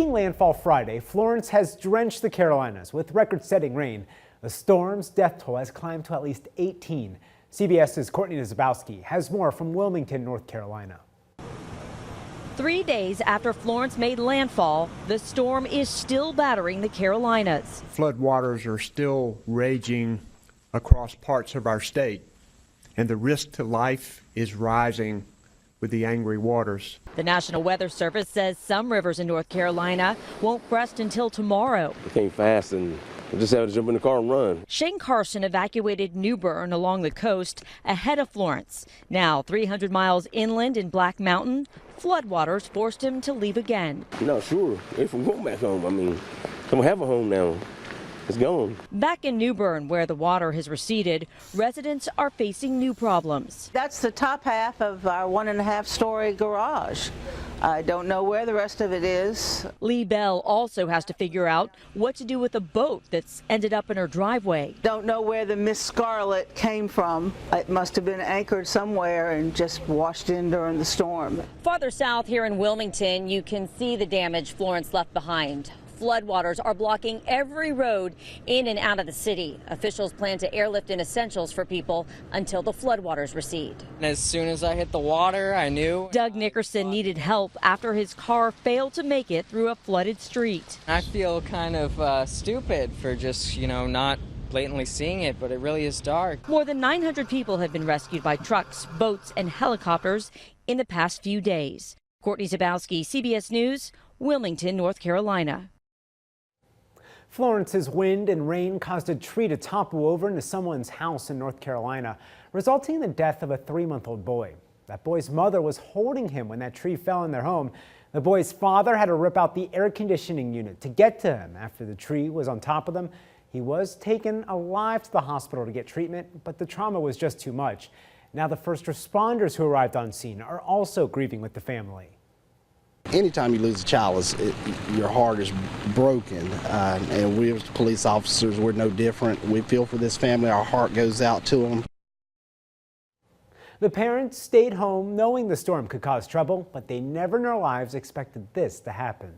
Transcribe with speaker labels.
Speaker 1: Landfall Friday, Florence has drenched the Carolinas with record-setting rain. The storm's death toll has climbed to at least 18. CBS's Courtney Zabowski has more from Wilmington, North Carolina.
Speaker 2: 3 days after Florence made landfall, the storm is still battering the Carolinas.
Speaker 3: Floodwaters are still raging across parts of our state, and the risk to life is rising with the angry waters.
Speaker 2: The National Weather Service says some rivers in North Carolina won't crest until tomorrow.
Speaker 4: It came fast and I just had to jump in the car and run.
Speaker 2: Shane Carson evacuated New Bern along the coast ahead of Florence. Now 300 miles inland in Black Mountain, floodwaters forced him to leave again.
Speaker 4: Not sure if I'm going back home. I don't have a home now. It's gone.
Speaker 2: Back in New Bern, where the water has receded, residents are facing new problems.
Speaker 5: That's the top half of our 1.5-story garage. I don't know where the rest of it is.
Speaker 2: Lee Bell also has to figure out what to do with a boat that's ended up in her driveway.
Speaker 5: Don't know where the Miss Scarlet came from. It must have been anchored somewhere and just washed in during the storm.
Speaker 2: Farther south here in Wilmington, you can see the damage Florence left behind. Floodwaters are blocking every road in and out of the city. Officials plan to airlift in essentials for people until the floodwaters recede.
Speaker 6: As soon as I hit the water, I knew.
Speaker 2: Doug Nickerson needed help after his car failed to make it through a flooded street.
Speaker 6: I feel kind of stupid for just, not blatantly seeing it, but it really is dark.
Speaker 2: More than 900 people have been rescued by trucks, boats, and helicopters in the past few days. Courtney Zabowski, CBS News, Wilmington, North Carolina.
Speaker 1: Florence's wind and rain caused a tree to topple over into someone's house in North Carolina, resulting in the death of a 3-month-old boy. That boy's mother was holding him when that tree fell in their home. The boy's father had to rip out the air conditioning unit to get to him after the tree was on top of them. He was taken alive to the hospital to get treatment, but the trauma was just too much. Now the first responders who arrived on scene are also grieving with the family.
Speaker 7: Anytime you lose a child, your heart is broken, and we as police officers, we're no different. We feel for this family. Our heart goes out to them.
Speaker 1: The parents stayed home knowing the storm could cause trouble, but they never in their lives expected this to happen.